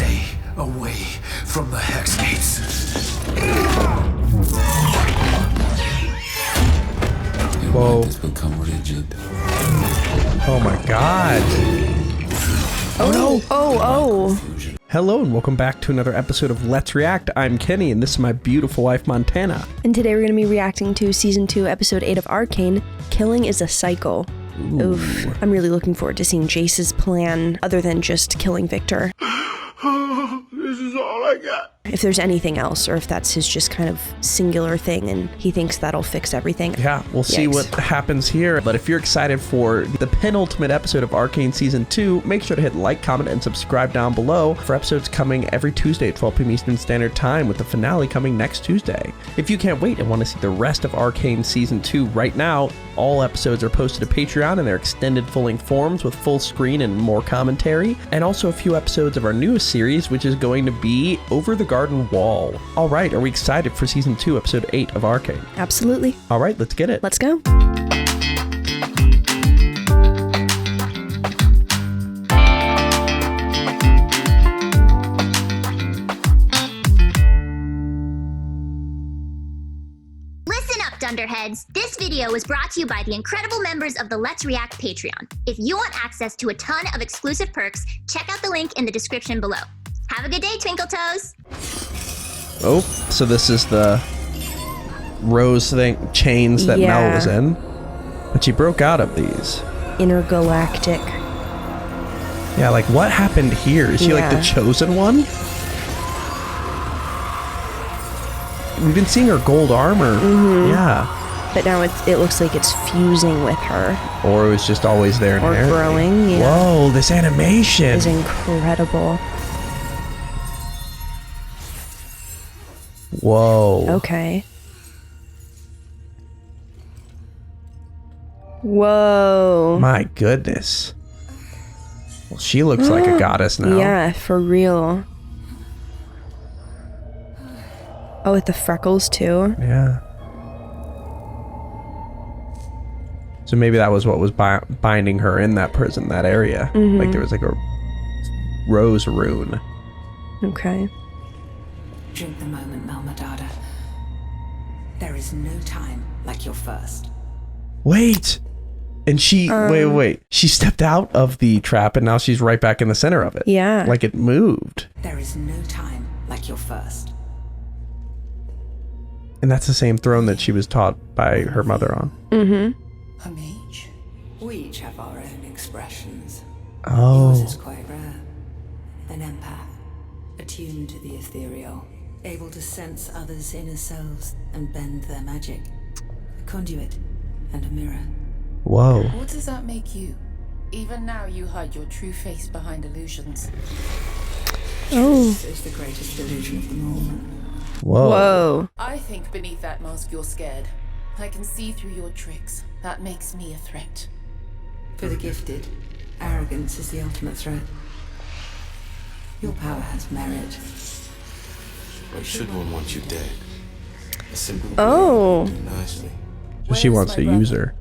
Stay away from the hexgates. Your mind has become rigid. Oh my god. Oh no. Oh. Hello and welcome back to another episode of Let's React. I'm Kenny and this is my beautiful wife Montana. And today we're going to be reacting to Season 2, Episode 8 of Arcane, Killing is a Cycle. Oof. I'm really looking forward to seeing Jace's plan other than just killing Victor. This is all I got. If there's anything else, or if that's his just kind of singular thing and he thinks that'll fix everything. Yeah, we'll see what happens here. But if you're excited for the penultimate episode of Arcane Season 2, make sure to hit like, comment, and subscribe down below for episodes coming every Tuesday at 12 p.m. Eastern Standard Time, with the finale coming next Tuesday. If you can't wait and want to see the rest of Arcane Season 2 right now, all episodes are posted to Patreon in their extended full-length forms with full screen and more commentary, and also a few episodes of our newest series, which is going to be Over the Garden Wall. All right, are we excited for Season 2, Episode 8 of Arcane? Absolutely. All right, let's get it. Let's go. Dunderheads, this video was brought to you by the incredible members of the Let's React Patreon. If you want access to a ton of exclusive perks, check out the link in the description below. Have a good day, Twinkle Toes! Oh, so this is the rose chains that Mel was in. But she broke out of these. Intergalactic. Yeah, like what happened here? Is she like the chosen one? We've been seeing her gold armor. Yeah. But now it looks like it's fusing with her. Or it was just always there. Or growing, Whoa, this animation is incredible. Whoa. Okay. Whoa. My goodness. Well, she looks like a goddess now. Yeah, for real. Oh, with the freckles too. Yeah. So maybe that was what was binding her in that prison, that area. Like there was like a rose rune. Okay. Drink the moment, Malmadada. There is no time like your first. Wait. And she, wait. She stepped out of the trap and now she's right back in the center of it. Yeah. Like it moved. There is no time like your first. And that's the same throne that she was taught by her mother on. A mage. We each have our own expressions. Oh. Yours is quite rare. An empath, attuned to the ethereal, able to sense others' inner selves and bend their magic. A conduit and a mirror. Whoa. What does that make you? Even now you hide your true face behind illusions. Oh. Truth is the greatest illusion of them all. Whoa. I think beneath that mask you're scared. I can see through your tricks. That makes me a threat. For the gifted, arrogance is the ultimate threat. Your power has merit. Why should one want you dead? A simple nicely. So she wants to use her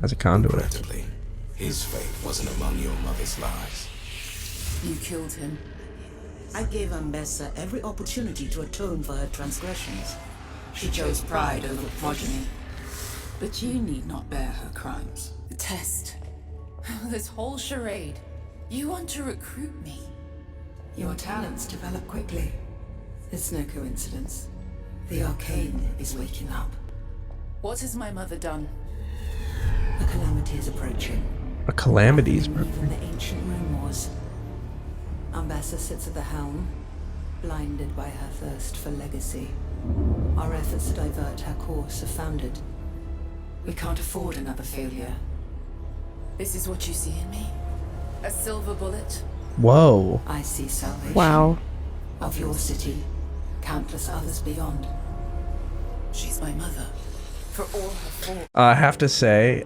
as a conduit. Regrettably, his fate wasn't among your mother's lies. You killed him. I gave Ambessa every opportunity to atone for her transgressions. She chose pride over progeny. But you need not bear her crimes. The test. This whole charade. You want to recruit me. Your talents develop quickly. It's no coincidence. The Arcane is waking up. What has my mother done? A calamity is approaching. A calamity is From the ancient Rune Wars. Ambessa sits at the helm, blinded by her thirst for legacy. Our efforts to divert her course have foundered. We can't afford another failure. This is what you see in me? A silver bullet? Whoa. I see salvation. Wow. Of your city, countless others beyond. She's my mother. For all her fault. I have to say,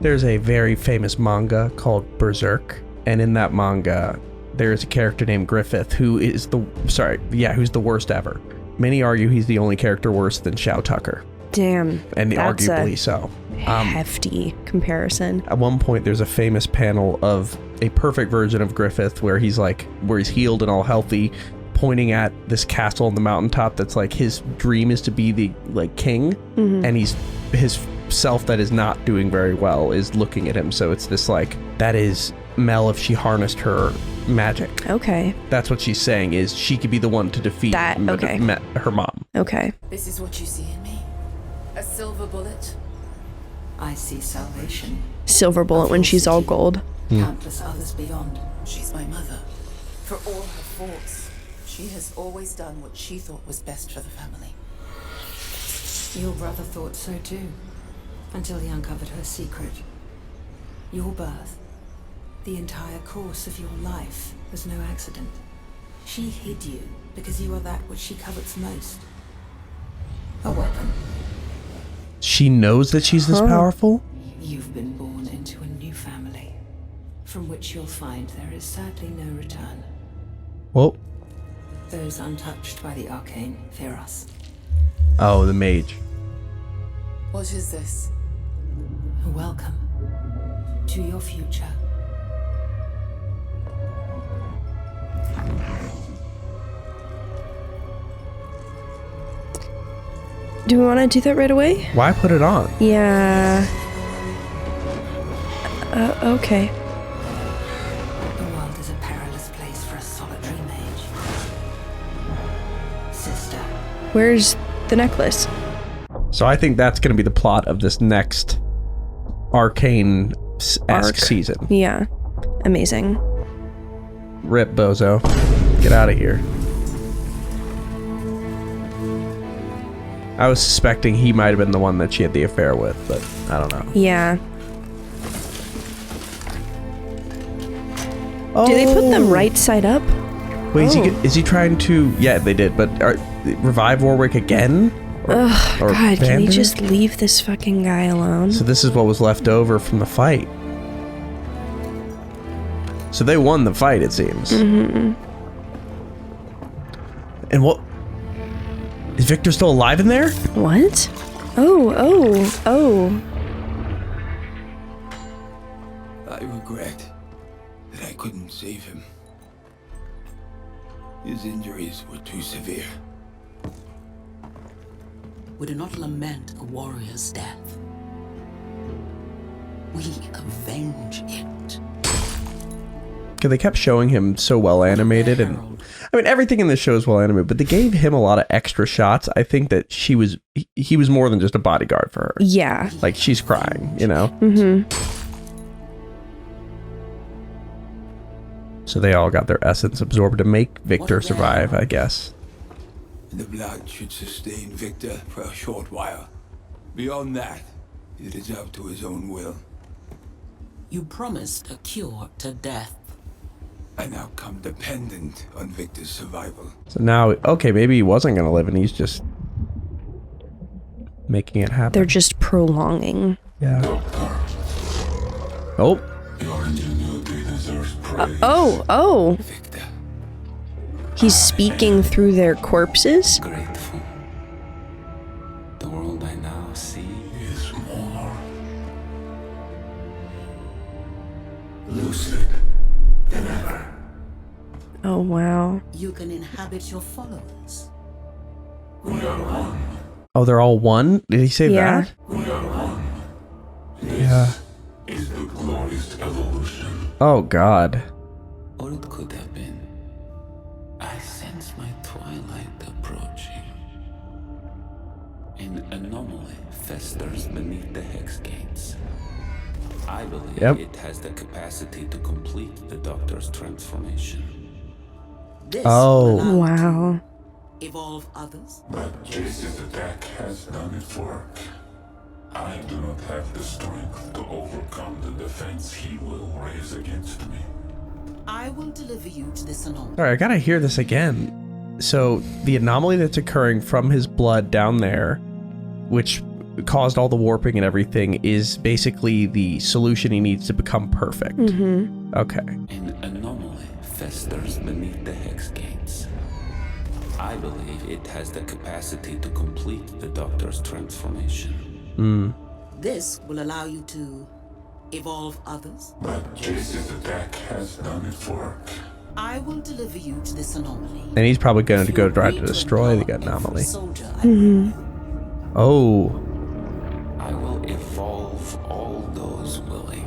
there's a very famous manga called Berserk. And in that manga, there's a character named Griffith who is who's the worst ever. Many argue he's the only character worse than Shao Tucker. Damn. And that's arguably so. Hefty comparison. At one point, there's a famous panel of a perfect version of Griffith where he's healed and all healthy, pointing at this castle on the mountaintop that's like his dream is to be the like king, and his self that is not doing very well is looking at him. So it's this like, that is Mel if she harnessed her magic. Okay. That's what she's saying, is she could be the one to defeat her mom. Okay. This is what you see in me? A silver bullet? I see salvation. Silver bullet when she's all gold. Countless others beyond. She's my mother. For all her faults, she has always done what she thought was best for the family. Your brother thought so too, until he uncovered her secret. Your birth, the entire course of your life, was no accident. She hid you because you are that which she covets most. A weapon. She knows that she's this powerful? You've been born into a new family, from which you'll find there is sadly no return. Whoa. Those untouched by the Arcane fear us. Oh, the mage. What is this? Welcome to your future. Do we want to do that right away? Why put it on? Yeah. Okay. The world is a perilous place for a solitary mage. Sister. Where's the necklace? So I think that's going to be the plot of this next Arcane-esque season. Yeah. Amazing. Rip, bozo. Get out of here. I was suspecting he might have been the one that she had the affair with, but I don't know. Yeah. Oh. Do they put them right side up? Wait, is he trying to... Yeah, they did, but revive Warwick again? Ugh, or God, can you Vander? just leave this fucking guy alone? So this is what was left over from the fight. So they won the fight, it seems. Mm-hmm. And what... Is Victor still alive in there? What? Oh. I regret that I couldn't save him. His injuries were too severe. We do not lament a warrior's death. We avenge it. Because they kept showing him so well animated, and I mean everything in this show is well animated, but they gave him a lot of extra shots. I think that he was more than just a bodyguard for her. Yeah. Like she's crying, you know. So they all got their essence absorbed to make Victor survive, I guess. The blood should sustain Victor for a short while. Beyond that, it is up to his own will. You promised a cure to death. An outcome dependent on Victor's survival. So now, okay, maybe he wasn't going to live and he's just making it happen. They're just prolonging. Yeah. Oh. Your ingenuity deserves praise. Oh. Victor. He's speaking through their corpses? Grateful. The world I now see is more lucid than ever. Oh, wow. You can inhabit your followers. We are one. Oh, they're all one? Did he say Yeah. that? We are one. This Yeah. is the glorious evolution. Oh, God. Or it could have been. I sense my twilight approaching. An anomaly festers beneath the hexgates. I believe it has the capacity to complete the Doctor's transformation. This Oh. will allow Wow. you to evolve others. But Jace's attack has done its work. I do not have the strength to overcome the defense he will raise against me. I will deliver you to this anomaly. Sorry, I gotta hear this again. So, the anomaly that's occurring from his blood down there, which caused all the warping and everything, is basically the solution he needs to become perfect. Mm-hmm. Okay. An anomaly festers beneath the hexgates. I believe it has the capacity to complete the Doctor's transformation. This will allow you to evolve others? But Jayce's attack has done its work. I will deliver you to this anomaly. And he's probably going to If go you try to agree destroy the empower every anomaly. soldier I bring you, Oh. I will evolve all those willing.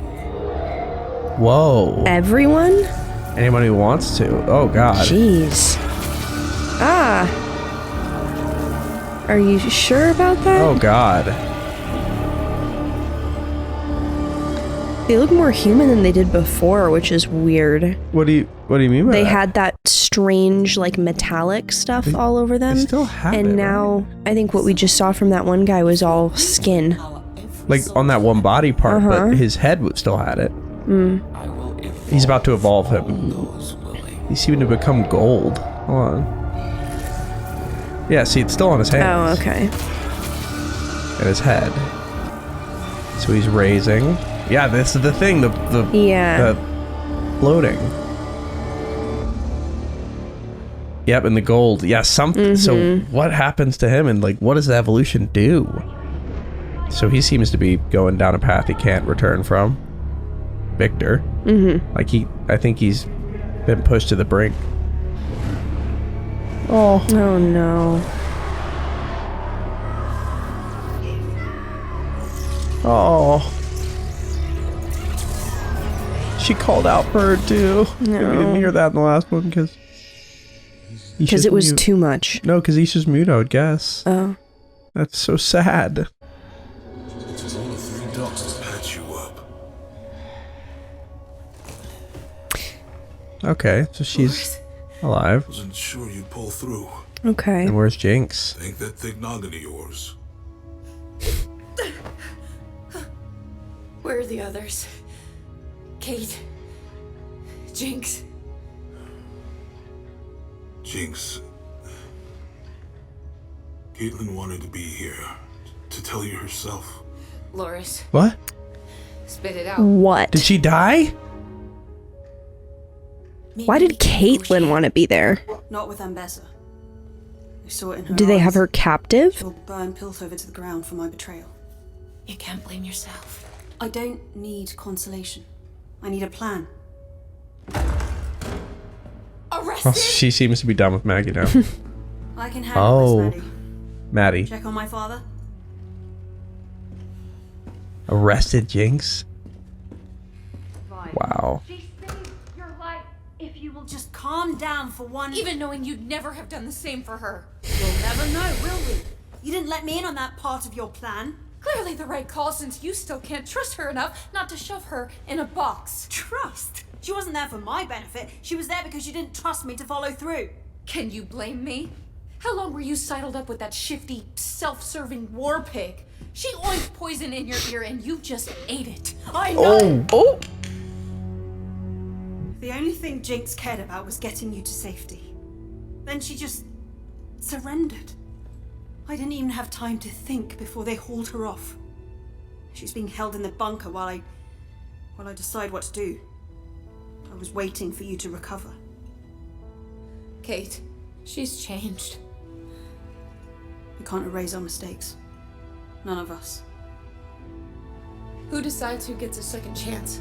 Whoa. Everyone? Anyone who wants to. Oh, God. Jeez. Ah. Are you sure about that? Oh, God. They look more human than they did before, which is weird. What do you mean by They that? had that strange, like, metallic stuff all over them. They still have and it, now, right? I think what we just saw from that one guy was all skin. empower every Like, on that one body part, Uh-huh. but his head still had it. I will evolve He's about to evolve all him. those willing. He's seeming to become gold. Hold on. Yeah, see, it's still on his Oh, hands. okay. And his head. So he's raising. Yeah, this is the thing. The Yeah. floating. Yep, and the gold. Yeah, something. So what happens to him, and like, what does the evolution do? So he seems to be going down a path he can't return from. Victor. Like I think he's been pushed to the brink. Oh. Oh, no. Oh. She called out for her too. No. We didn't hear that in the last one because Because it was too much. No, because he's just mute, I would guess. Oh. That's so sad. It took all the 3 doctors to patch you up. Okay, so she's alive. Wasn't sure you'd pull through. Okay. And where's Jinx? Think that thick noggin of yours. Where are the others? Kate. Jinx. Jinx. Caitlyn wanted to be here to tell you herself. Loris, What? spit it out. What? Did she die? Why did Caitlyn want to be there? Not with Ambessa. I saw it in her Do they have eyes. her captive? She'll burn Piltover to the ground for my betrayal. You can't blame yourself. I don't need consolation. I need a plan. Arrested? Oh, she seems to be done with Maggie now. I can handle Oh. this, Maddie. Maddie. Check on my father. Arrested Jinx? Wow. She saved your life if you will Just calm down for one. Even knowing you'd never have done the same for her. You'll never know, will we? You didn't let me in on that part of your plan. Clearly the right call since you still can't trust her enough not to shove her in a box. Trust? She wasn't there for my benefit. She was there because you didn't trust me to follow through. Can you blame me? How long were you sidled up with that shifty, self-serving war pig? She oinked poison in your ear and you just ate it. I know. Oh! The only thing Jinx cared about was getting you to safety. Then she just surrendered. I didn't even have time to think before they hauled her off. She's being held in the bunker while I decide what to do. I was waiting for you to recover. Kate, she's changed. We can't erase our mistakes. None of us. Who decides who gets a second chance?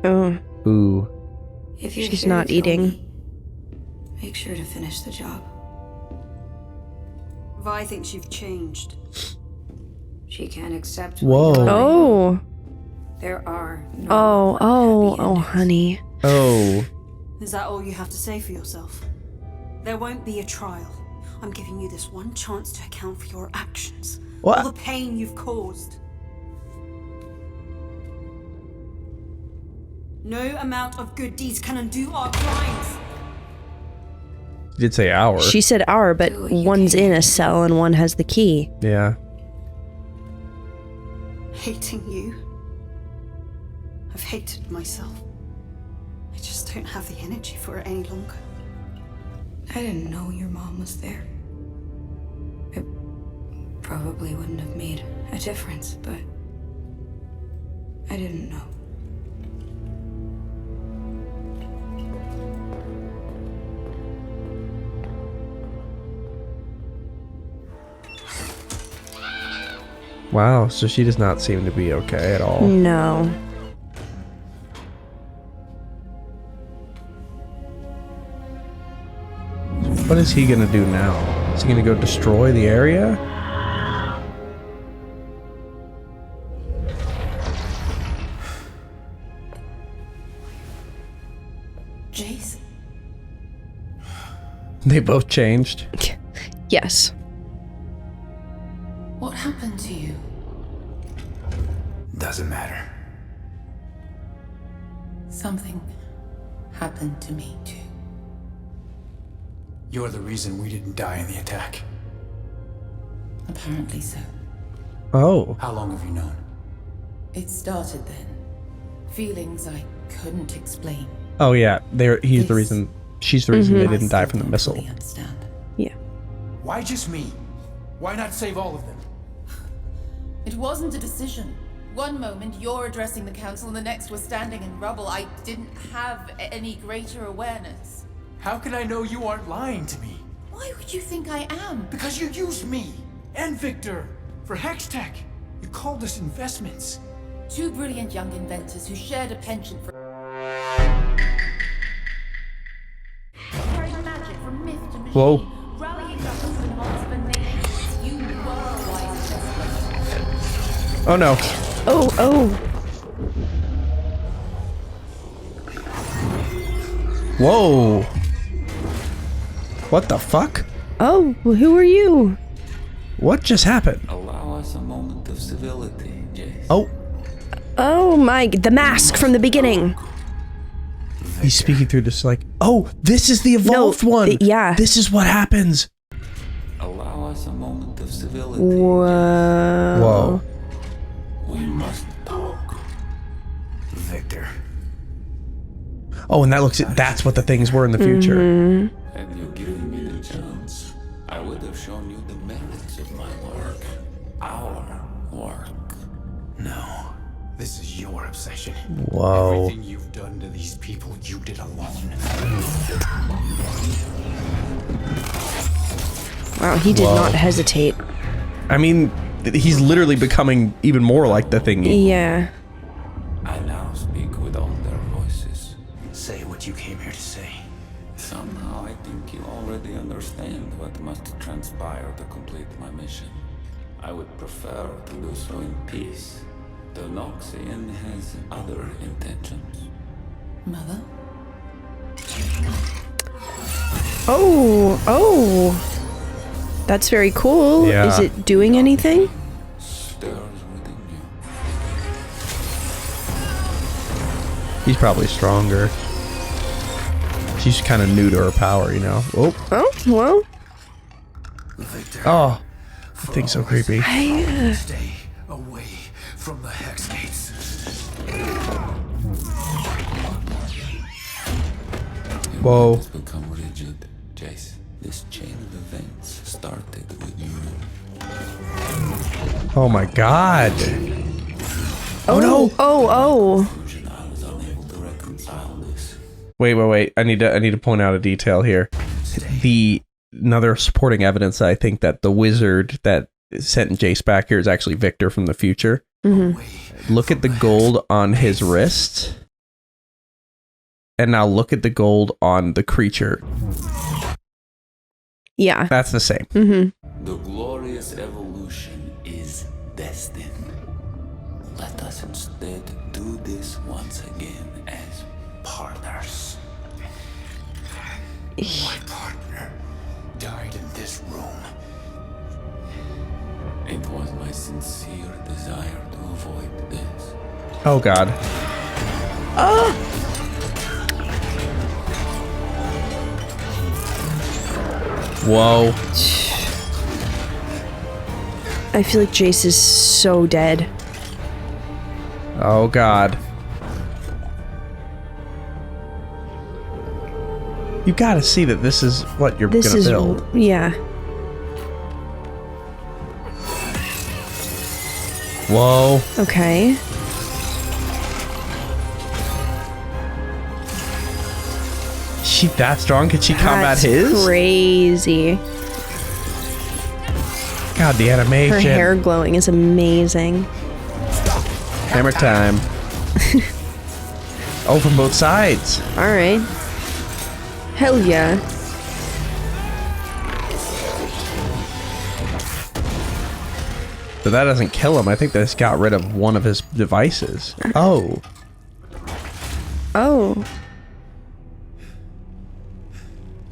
Oh. Ooh. If you're She's here not to kill eating. me, make sure to finish the job. Vi thinks you've changed. She can't accept. Whoa. Oh. There are no Oh, happy oh, endings. honey. Oh. Is that all you have to say for yourself? There won't be a trial. I'm giving you this one chance to account for your actions. What? All the pain you've caused. No amount of good deeds can undo our crimes. You did say hour. She said our, but Do what you one's can. in a cell and one has the key. Yeah. Hating you. I've hated myself. I just don't have the energy for it any longer. I didn't know your mom was there. It probably wouldn't have made a difference, but I didn't know. Wow, so she does not seem to be okay at all. No. What is he gonna do now? Is he gonna go destroy the area? Jayce? They both changed. Yes. What happened to you? Doesn't matter. Something happened to me too. You're the reason we didn't die in the attack. Apparently so. Oh. How long have you known? It started then. Feelings I couldn't explain. Oh yeah, he's the reason. She's the reason they didn't die from the missile. Understand. Yeah. Why just me? Why not save all of them? It wasn't a decision. One moment you're addressing the council and the next was standing in rubble. I didn't have any greater awareness. How can I know you aren't lying to me? Why would you think I am? Because you used me and Victor for Hex Tech. You called us investments. Two brilliant young inventors who shared a penchant for magic from myth to machine. Whoa. Rallying up as the monster nations. You were a wise investment. Oh no. Oh. Whoa. What the fuck? Oh, well, who are you? What just happened? Allow us a moment of civility, Jace. Oh. Oh my, the mask from the beginning. He's speaking through this like, oh, this is the evolved one. Yeah. This is what happens. Allow us a moment of civility. Whoa. We must talk. Victor. Oh, and that's what the things were in the future. Had you given me the chance, I would have shown you the merits of my work. Our work. No. This is your obsession. Whoa. Everything you've done to these people, you did alone. Wow, he did not hesitate. I mean, he's literally becoming even more like the thingy. Yeah. I now speak with all their voices. Say what you came here to say. Somehow I think you already understand what must transpire to complete my mission. I would prefer to do so in peace. The Noxian has other intentions. Mother? Oh. That's very cool. Yeah. Is it doing anything? Stirs within you. He's probably stronger. She's kind of new to her power, you know. Oh. Oh, well. Victor. Oh. That thing's so creepy. Stay away from the hexgates. Whoa. Has become rigid, Jace. This chain of events started with you. Oh my god. Oh no. Oh. I was unable to reconcile this. Wait. I need to point out a detail here. Another supporting evidence that I think that the wizard that sent Jayce back here is actually Victor from the future. Look at the gold on his wrist. And now look at the gold on the creature. Yeah. That's the same. The glorious evolution is destined. Let us instead do this once again as partners. My partner died in this room. It was my sincere desire to avoid this. Oh god. Whoa. I feel like Jayce is so dead. Oh god. You gotta see that this is what you're gonna build. Yeah. Whoa. Okay. Is she that strong? Could she combat That's his? crazy. God, the animation. Her hair glowing is amazing. Hammer time. Oh, from both sides. All right. Hell yeah. So that doesn't kill him. I think this got rid of one of his devices. Oh. Oh.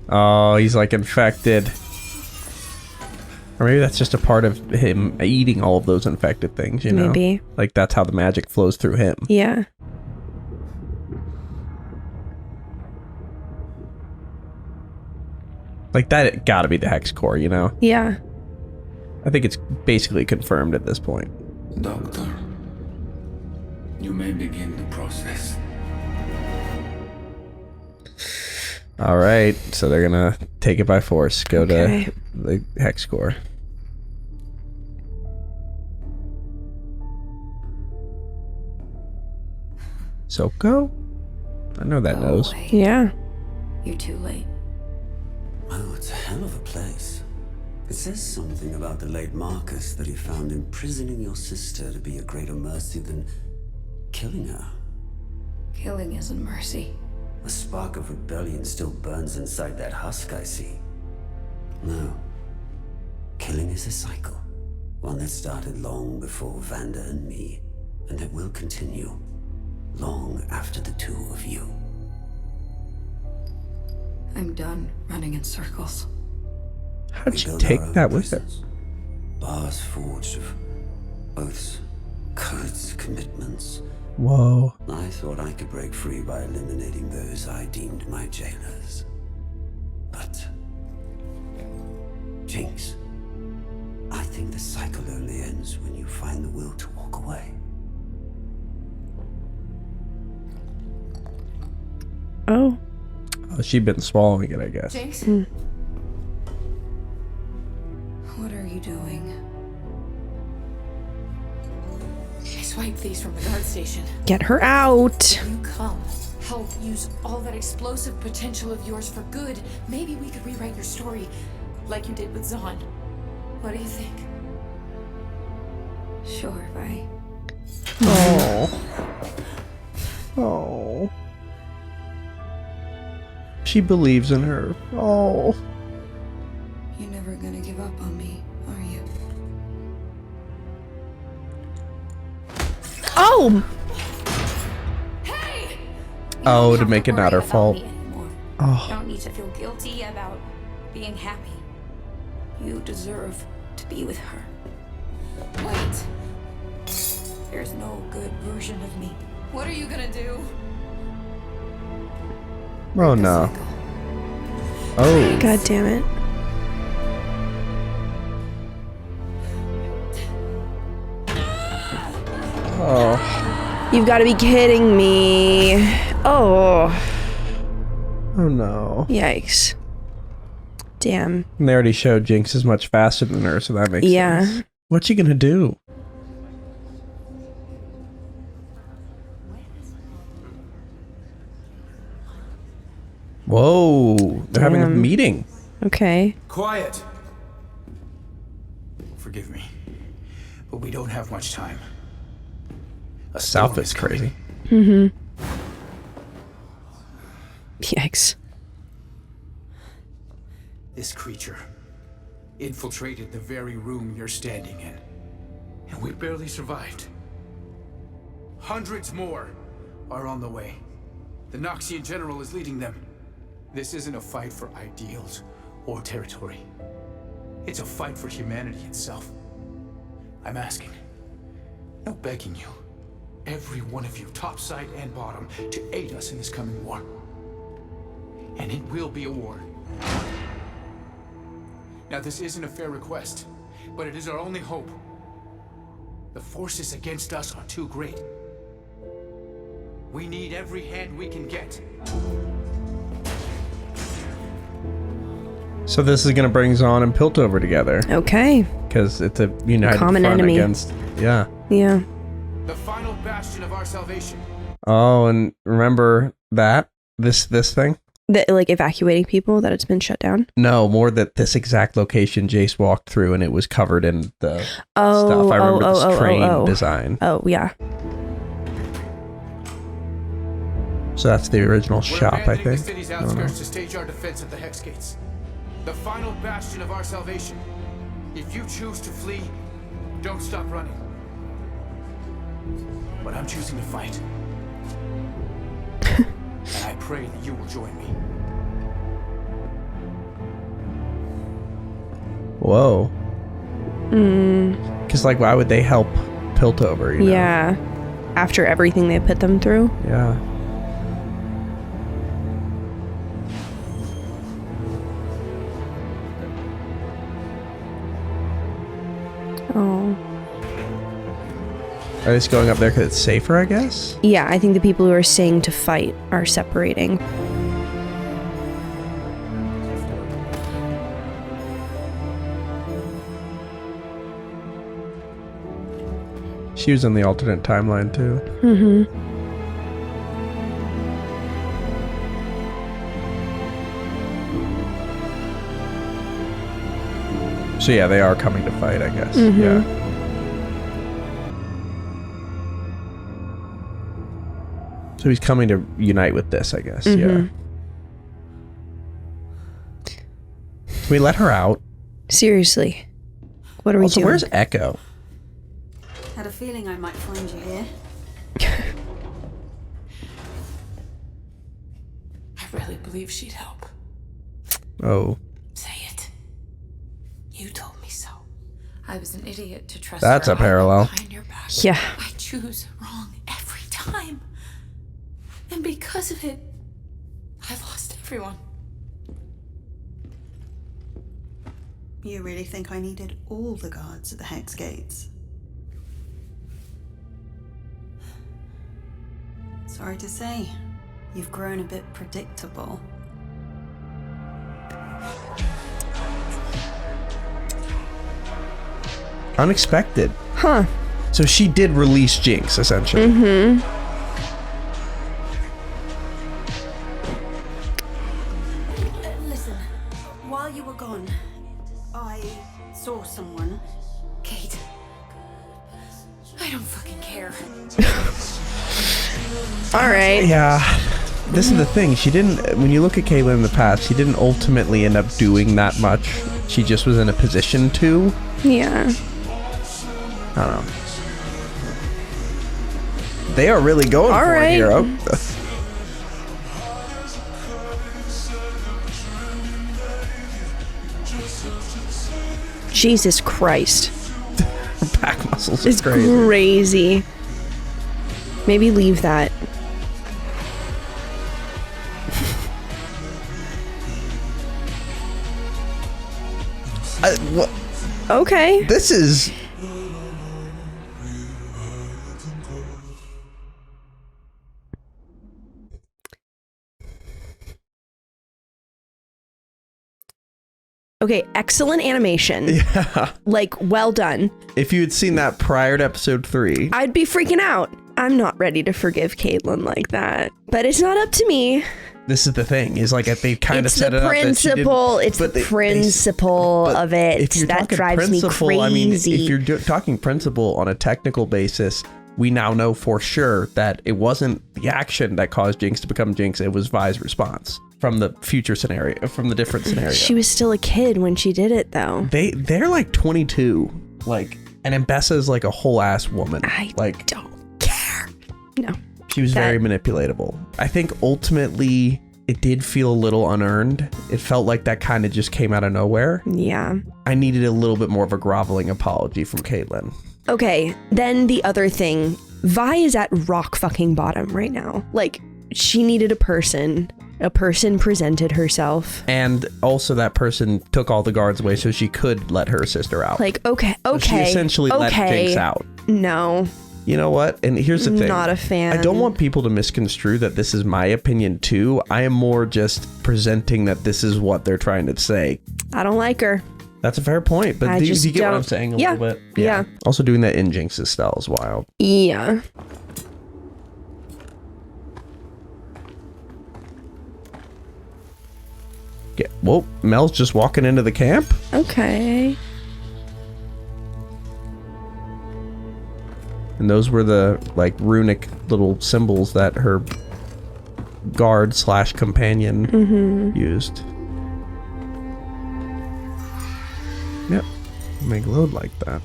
Oh, he's like infected. Or maybe that's just a part of him eating all of those infected things, you know? Maybe. Like that's how the magic flows through him. Yeah. Like that gotta be the hex core, you know? Yeah. I think it's basically confirmed at this point. Doctor, you may begin the process. All right, so they're gonna take it by force. Go to the hex core. So go. I know that nose. Yeah. You're too late. Oh, it's a hell of a place. It says something about the late Marcus that he found imprisoning your sister to be a greater mercy than killing her. Killing isn't mercy. A spark of rebellion still burns inside that husk, I see. No. Killing is a cycle. One that started long before Vanda and me, and that will continue long after the two of you. I'm done running in circles. How'd you take that with her? Bars forged of oaths, codes, commitments. Whoa. I thought I could break free by eliminating those I deemed my jailers. But Jinx, I think the cycle only ends when you find the will to walk away. Oh. Oh, she'd been swallowing it, I guess. Jace? What are you doing? I swiped these from the guard station. Get her out. You come, help use all that explosive potential of yours for good. Maybe we could rewrite your story like you did with Zaun. What do you think? Sure, Vi. Oh. Oh. She believes in her. Oh. You're never gonna give up on me, are you? Oh! Hey! Oh, to make it not her fault. Oh. You don't need to feel guilty about being happy. You deserve to be with her. Wait. There's no good version of me. What are you gonna do? Oh no. Oh. God damn it. Oh. You've got to be kidding me. Oh. Oh no. Yikes. Damn. And they already showed Jinx is much faster than her, so that makes sense. What's she gonna do? Whoa, they're having a meeting. Okay. Quiet. Forgive me, but we don't have much time. South is crazy. Mm-hmm. Yikes. This creature infiltrated the very room you're standing in, and we barely survived. Hundreds more are on the way. The Noxian general is leading them. This isn't a fight for ideals or territory. It's a fight for humanity itself. I'm asking, no begging you, every one of you, top side and bottom, to aid us in this coming war. And it will be a war. Now, this isn't a fair request, but it is our only hope. The forces against us are too great. We need every hand we can get. So this is gonna bring Zaun and Piltover together. Okay. Because it's a united common front enemy against. Yeah. Yeah. The final bastion of our salvation. Oh, and remember that this thing. That, like, evacuating people, that it's been shut down? No, more that this exact location Jayce walked through and it was covered in the stuff. I remember this train design. Oh, yeah. So that's the original shop, I abandoning think. the city's outskirts to stage our defense of the hexgates. The final bastion of our salvation. If you choose to flee, don't stop running. But I'm choosing to fight. And I pray that you will join me. Whoa. Because, like, why would they help Piltover, you know? Yeah. After everything they put them through? Yeah. Oh. Are they just going up there because it's safer, I guess? Yeah, I think the people who are saying to fight are separating. She was in the alternate timeline, too. Mm-hmm. So yeah, they are coming to fight, I guess. Mm-hmm. Yeah. So he's coming to unite with this, I guess. Mm-hmm. Yeah. Can we let her out? Seriously. What are we Also, doing? where's Echo? Had a feeling I might find you here. I really believe she'd help. Oh. Say it. You told me so. I was an idiot to trust That's her. a parallel. Behind your back. Yeah. I choose wrong every time. And because of it, I've lost everyone. You really think I needed all the guards at the hexgates? Sorry to say, you've grown a bit predictable. Unexpected. Huh. So she did release Jinx, essentially. Mm-hmm. Listen, while you were gone, I saw someone. Kate. I don't fucking care. All right. Yeah. This is the thing. She didn't, when you look at Caitlyn in the past, she didn't ultimately end up doing that much. She just was in a position to. Yeah. I don't know. They are really going All for right. it here. Oh. Jesus Christ. Her back muscles It's are crazy. crazy. Maybe leave that. What? Okay. This is... Okay, excellent animation. Yeah. Like, well done. If you had seen that prior to episode 3... I'd be freaking out. I'm not ready to forgive Caitlyn like that. But it's not up to me. This is the thing, is like they kind of set it up. It's the principle of it if you're that talking drives me principle, crazy. I mean, if you're talking principle on a technical basis, we now know for sure that it wasn't the action that caused Jinx to become Jinx. It was Vi's response from the future scenario, from the different scenario. She was still a kid when she did it, though. They're like 22, like, and Ambessa is like a whole ass woman. I don't care. No. She was very manipulatable. I think ultimately it did feel a little unearned. It felt like that kind of just came out of nowhere. Yeah. I needed a little bit more of a groveling apology from Caitlyn. Okay, then the other thing. Vi is at rock fucking bottom right now. Like, she needed a person. A person presented herself. And also that person took all the guards away so she could let her sister out. Like, okay. So she essentially let Jinx out. No. You know what? And here's the thing. Not a fan. I don't want people to misconstrue that this is my opinion too. I am more just presenting that this is what they're trying to say. I don't like her. That's a fair point, but do you get what I'm saying a little bit? Yeah. Also doing that in Jinx's style is wild. Yeah. Yeah. Whoa, Mel's just walking into the camp? Okay. And those were the, like, runic little symbols that her guard / companion used. Yep. Make load like that.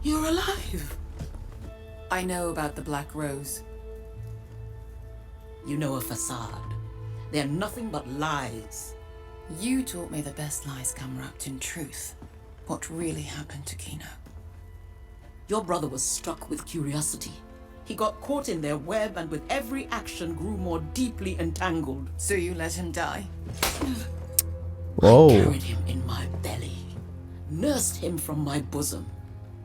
You're alive. I know about the Black Rose. You know a facade. They're nothing but lies. You taught me the best lies come wrapped in truth. What really happened to Kino? Your brother was struck with curiosity. He got caught in their web and with every action grew more deeply entangled. So you let him die? Whoa. I carried him in my belly, nursed him from my bosom.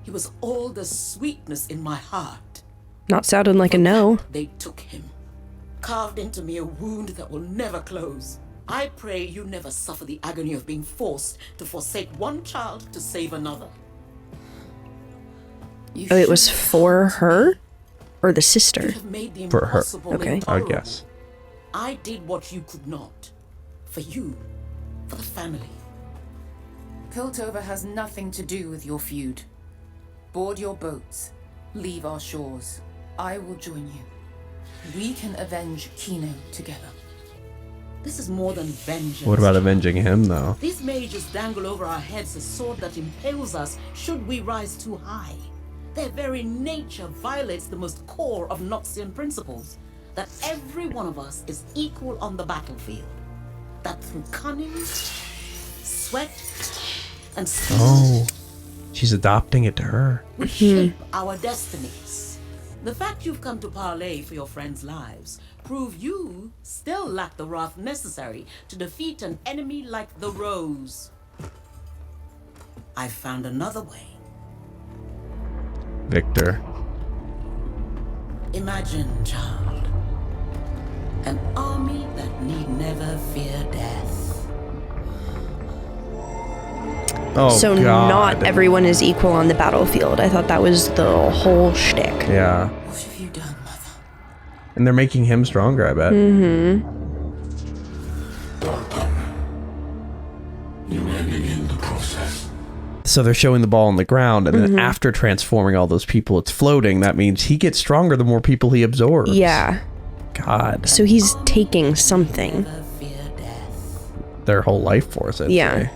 He was all the sweetness in my heart. Not sounding like a no. They took him, carved into me a wound that will never close. I pray you never suffer the agony of being forced to forsake one child to save another. Oh, it was for her? Or the sister? For her. Okay. I guess. I did what you could not. For you. For the family. Piltover has nothing to do with your feud. Board your boats. Leave our shores. I will join you. We can avenge Kino together. This is more than vengeance. What about avenging him, though? These mages dangle over our heads a sword that impales us should we rise too high. Their very nature violates the most core of Noxian principles. That every one of us is equal on the battlefield. That through cunning, sweat, and skill, Oh. She's adopting it to her. we shape our destinies. The fact you've come to parley for your friends' lives prove you still lack the wrath necessary to defeat an enemy like the Rose. I've found another way. Victor. Imagine, child, an army that need never fear death. Oh, So God. not everyone is equal on the battlefield. I thought that was the whole shtick. Yeah. What have you done, Mother? And they're making him stronger, I bet. You may begin the process. So they're showing the ball on the ground, and then after transforming all those people, it's floating. That means he gets stronger the more people he absorbs. Yeah. God. So he's taking something. Never fear death. Their whole life force, I'd Yeah. say.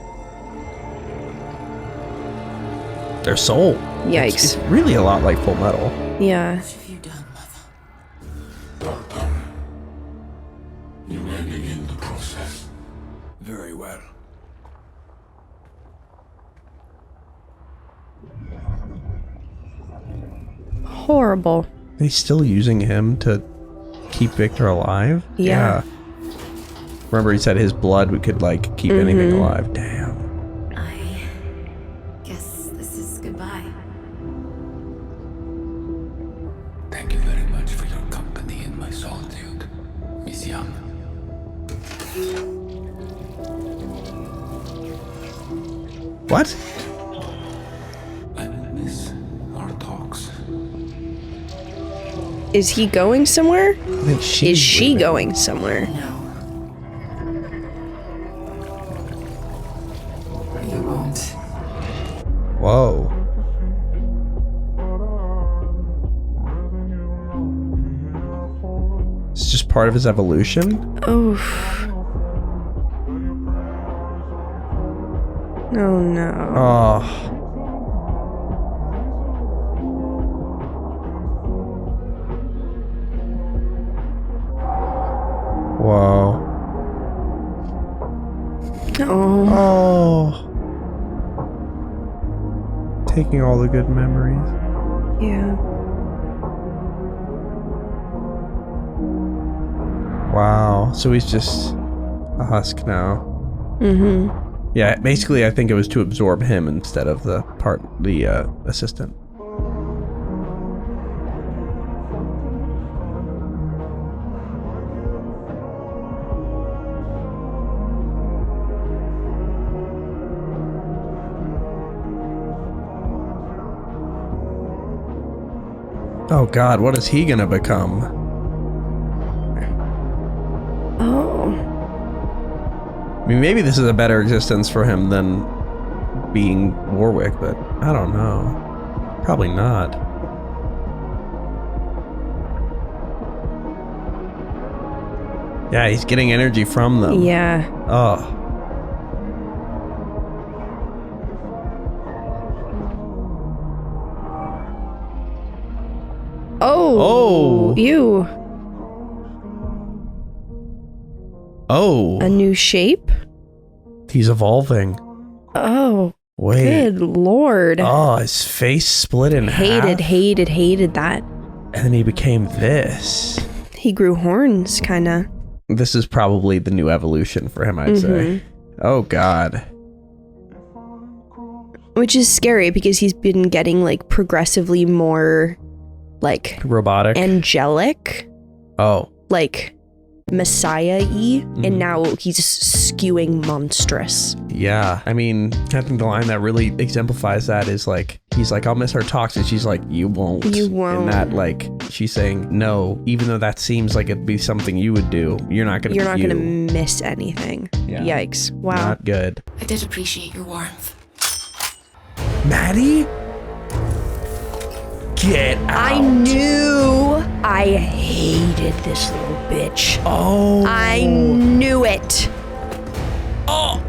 Their soul. Yikes. It's really a lot like Full Metal. Yeah. What have you done, Mother? You may begin the process. Very well. Horrible. They still using him to keep Victor alive? Yeah. Remember, he said his blood could, like, keep anything alive. Damn. I guess this is goodbye. Thank you very much for your company in my solitude, Miss Young. What? I will miss our talks. Is he going somewhere? I think she's Is she leaving. going somewhere? No. You won't. Whoa. It's just part of his evolution? Oh. Oh no. Oh. Whoa. Oh. Oh. Taking all the good memories. Yeah. Wow. So he's just a husk now. Yeah, basically I think it was to absorb him instead of the assistant. Oh God, what is he gonna become? Oh. I mean, maybe this is a better existence for him than being Warwick, but I don't know. Probably not. Yeah, he's getting energy from them. Yeah. Oh. Oh. Ew. Oh. A new shape? He's evolving. Oh. Wait. Good lord. Oh, his face split in half. Hated that. And then he became this. He grew horns, kinda. This is probably the new evolution for him, I'd say. Oh God. Which is scary because he's been getting like progressively more like robotic, angelic. Oh. Like Messiah-y, and now he's skewing monstrous. Yeah, I mean, I think the line that really exemplifies that is like, he's like, I'll miss our talks, and she's like, you won't. You won't. And that, like, she's saying, no, even though that seems like it'd be something you would do, you're not gonna miss anything. Yeah. Yikes. Wow. Not good. I did appreciate your warmth. Maddie? Get out. I knew I hated this little bitch. Oh. I knew it. Oh.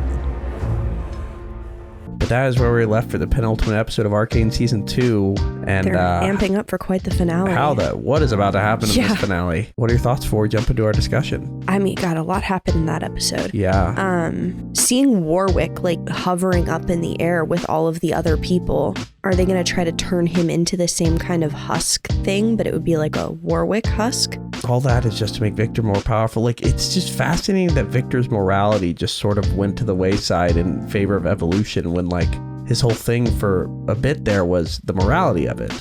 But that is where we left for the penultimate episode of Arcane Season 2. And they're amping up for quite the finale. What is about to happen in this finale? What are your thoughts before we jump into our discussion? I mean, God, a lot happened in that episode. Yeah. Seeing Warwick like hovering up in the air with all of the other people, are they going to try to turn him into the same kind of husk thing, but it would be like a Warwick husk? All that is just to make Victor more powerful. Like, it's just fascinating that Victor's morality just sort of went to the wayside in favor of evolution when, like, his whole thing for a bit there was the morality of it.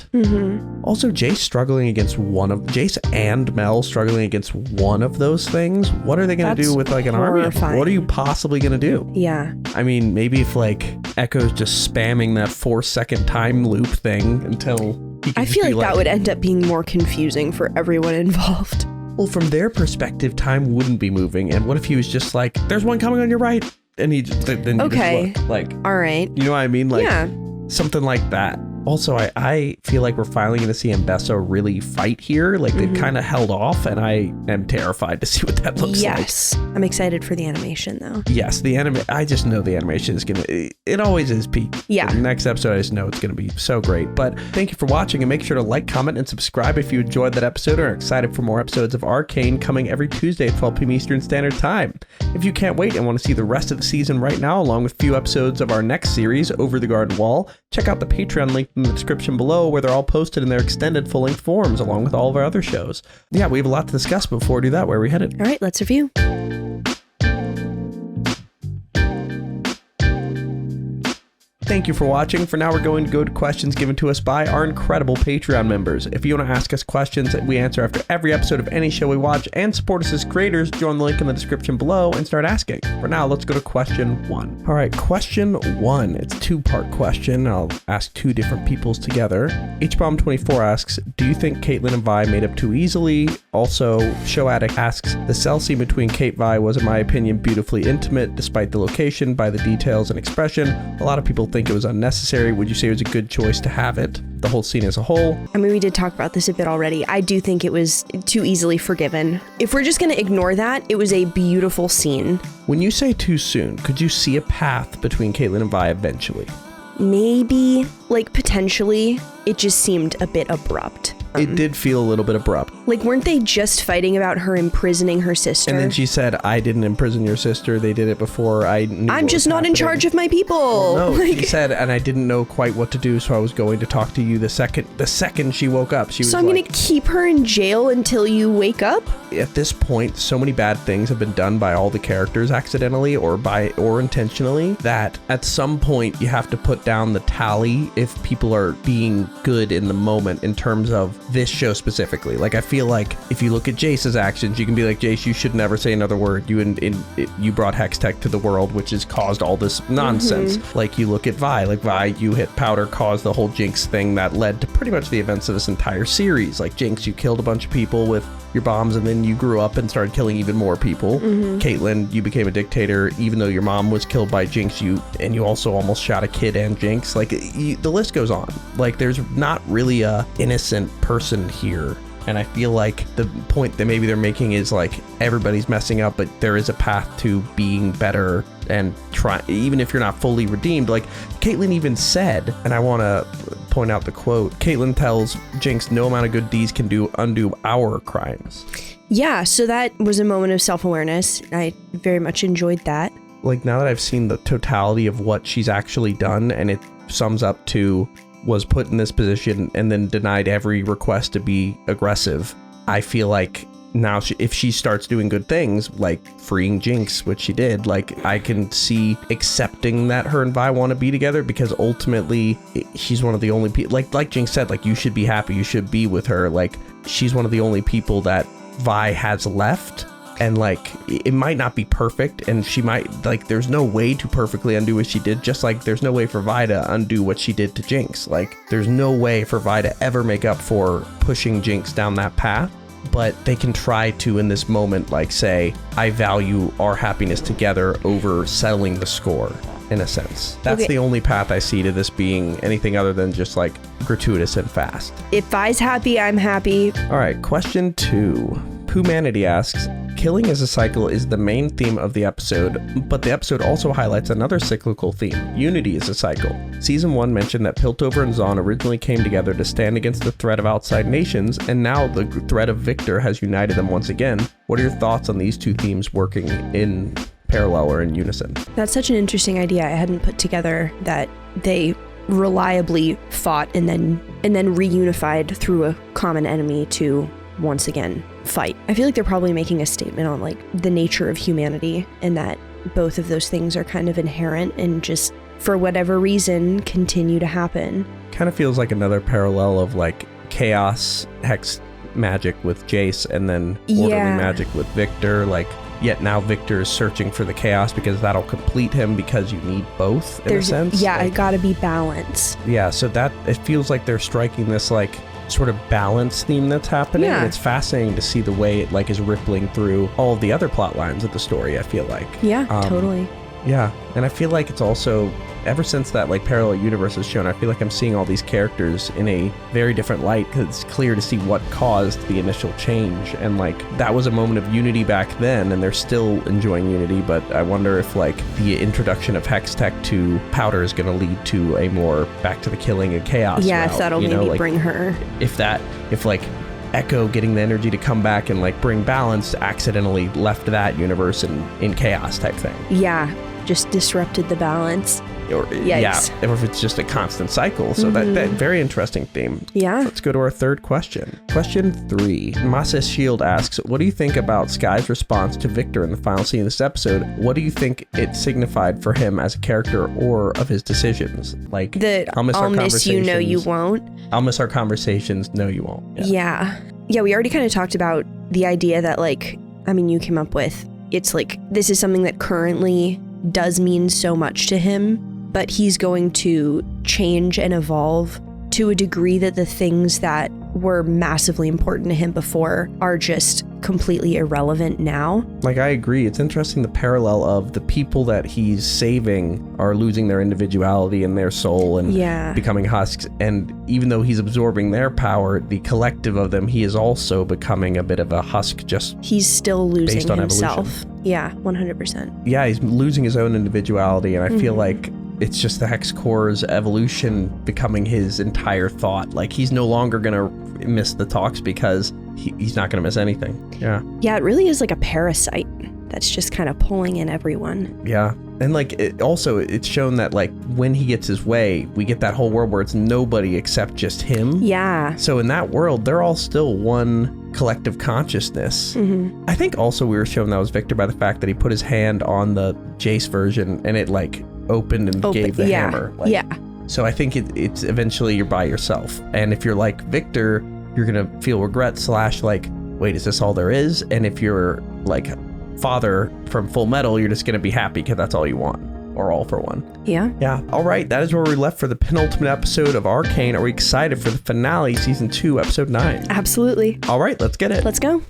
Also, Jayce Jayce and Mel struggling against one of those things. What are they going to do with like an army? What are you possibly going to do? Yeah. I mean, maybe if like Echo's just spamming that 4-second time loop thing until he can I feel like that would end up being more confusing for everyone involved. Well, from their perspective, time wouldn't be moving. And what if he was just like, there's one coming on your right? And he just, then you just look, like, all right, you know what I mean? Like, yeah, something like that. Also, I feel like we're finally going to see Ambessa really fight here. Like, they've kind of held off, and I am terrified to see what that looks like. Yes. I'm excited for the animation, though. Yes, I just know the animation is going to, it always is peak. Yeah. The next episode, I just know it's going to be so great. But thank you for watching, and make sure to like, comment, and subscribe if you enjoyed that episode or are excited for more episodes of Arcane coming every Tuesday at 12 p.m. Eastern Standard Time. If you can't wait and want to see the rest of the season right now, along with a few episodes of our next series, Over the Garden Wall, check out the Patreon link in the description below, where they're all posted in their extended full-length forms along with all of our other shows. Yeah, we have a lot to discuss, but before we do that, where are we headed? All right, let's review. Thank you for watching. For now, we're going to go to questions given to us by our incredible Patreon members. If you want to ask us questions that we answer after every episode of any show we watch and support us as creators, join the link in the description below and start asking. For now, let's go to question 1. All right, question 1. It's a 2-part question. I'll ask 2 different peoples together. HBomb24 asks, do you think Caitlyn and Vi made up too easily? Also, Show Addict asks, the cell scene between Kate Vi was, in my opinion, beautifully intimate, despite the location, by the details and expression. A lot of people think it was unnecessary. Would you say it was a good choice to have it? The whole scene as a whole? I mean, we did talk about this a bit already. I do think it was too easily forgiven. If we're just going to ignore that, it was a beautiful scene. When you say too soon, could you see a path between Caitlyn and Vi eventually? Maybe, like potentially. It just seemed a bit abrupt. It did feel a little bit abrupt. Like, weren't they just fighting about her imprisoning her sister? And then she said, I didn't imprison your sister. They did it before I knew. I'm just not in charge of my people. Well, no, she said, and I didn't know quite what to do, so I was going to talk to you the second she woke up. She was so I'm going to keep her in jail until you wake up? At this point, so many bad things have been done by all the characters accidentally or intentionally that at some point you have to put down the tally if people are being good in the moment in terms of this show specifically. Like, I feel feel like if you look at Jace's actions, you can be like, Jace, you should never say another word. You brought Hextech to the world, which has caused all this nonsense. Like you look at Vi, like Vi, you hit powder, caused the whole Jinx thing that led to pretty much the events of this entire series. Like Jinx, you killed a bunch of people with your bombs, and then you grew up and started killing even more people. Caitlyn, you became a dictator, even though your mom was killed by Jinx. You also almost shot a kid and Jinx. Like the list goes on. Like there's not really a innocent person here. And I feel like the point that maybe they're making is like everybody's messing up, but there is a path to being better and try, even if you're not fully redeemed. Like Caitlyn even said, and I want to point out the quote, Caitlyn tells Jinx, no amount of good deeds can undo our crimes. Yeah, so that was a moment of self-awareness. I very much enjoyed that. Like now that I've seen the totality of what she's actually done, and it sums up to was put in this position and then denied every request to be aggressive, I feel like now if she starts doing good things like freeing Jinx, which she did, like I can see accepting that her and Vi want to be together, because ultimately she's one of the only people, like Jinx said, like you should be happy, you should be with her. Like she's one of the only people that Vi has left. And like it might not be perfect, and she might, like there's no way to perfectly undo what she did, just like there's no way for Vi to undo what she did to Jinx. Like there's no way for Vi to ever make up for pushing Jinx down that path, but they can try to in this moment like say, I value our happiness together over settling the score, in a sense. That's the only path I see to this being anything other than just like gratuitous and fast. If Vi's happy, I'm happy. All right, question 2. Humanity asks, killing as a cycle is the main theme of the episode, but the episode also highlights another cyclical theme, unity is a cycle. Season 1 mentioned that Piltover and Zaun originally came together to stand against the threat of outside nations, and now the threat of Victor has united them once again. What are your thoughts on these two themes working in parallel or in unison? That's such an interesting idea. I hadn't put together that they reliably fought and then reunified through a common enemy to once again fight. I feel like they're probably making a statement on like the nature of humanity, and that both of those things are kind of inherent and just for whatever reason continue to happen. Kind of feels like another parallel of like chaos hex magic with Jayce, and then orderly magic with Victor. Like yet now Victor is searching for the chaos because that'll complete him, because you need both in a sense. Yeah, like, it gotta be balance. Yeah, so that it feels like they're striking this like sort of balance theme that's happening. Yeah. And it's fascinating to see the way it like is rippling through all of the other plot lines of the story, I feel like. Yeah, totally. Yeah, and I feel like it's also, ever since that like parallel universe is shown, I feel like I'm seeing all these characters in a very different light, because it's clear to see what caused the initial change, and like that was a moment of unity back then, and they're still enjoying unity, but I wonder if like the introduction of Hextech to Powder is going to lead to a more back to the killing and chaos route, if that'll maybe like, bring her. If like Echo getting the energy to come back and like bring balance accidentally left that universe in chaos type thing. Yeah, just disrupted the balance. Or Yikes. or if it's just a constant cycle. So that very interesting theme. Yeah. Let's go to our third question. Question 3. Masa Shield asks, what do you think about Sky's response to Victor in the final scene of this episode? What do you think it signified for him as a character or of his decisions? Like, I'll miss you, no you won't. I'll miss our conversations, no you won't. Yeah, we already kind of talked about the idea that like, I mean, you came up with, it's like, this is something that currently does mean so much to him, but he's going to change and evolve to a degree that the things that were massively important to him before are just completely irrelevant now. Like, I agree. It's interesting the parallel of the people that he's saving are losing their individuality and their soul and becoming husks. And even though he's absorbing their power, the collective of them, he is also becoming a bit of a husk, just he's still losing based on himself. Evolution. Yeah, 100%. Yeah, he's losing his own individuality, and I feel like it's just the Hex Core's evolution becoming his entire thought. Like, he's no longer gonna miss the talks because he's not gonna miss anything. Yeah, it really is like a parasite that's just kind of pulling in everyone. Yeah, and like it's shown that like when he gets his way, we get that whole world where it's nobody except just him. Yeah. So in that world, they're all still one collective consciousness. I think also we were shown that was Victor by the fact that he put his hand on the Jayce version and it like opened and gave the hammer. Like, so I think it's eventually you're by yourself. And if you're like Victor, you're gonna feel regret / like, wait, is this all there is? And if you're like Father from Full Metal, you're just gonna be happy because that's all you want, or all for one. Yeah. Yeah. All right, that is where we left for the penultimate episode of Arcane. Are we excited for the finale, season 2, episode 9? Absolutely. All right, let's get it. Let's go.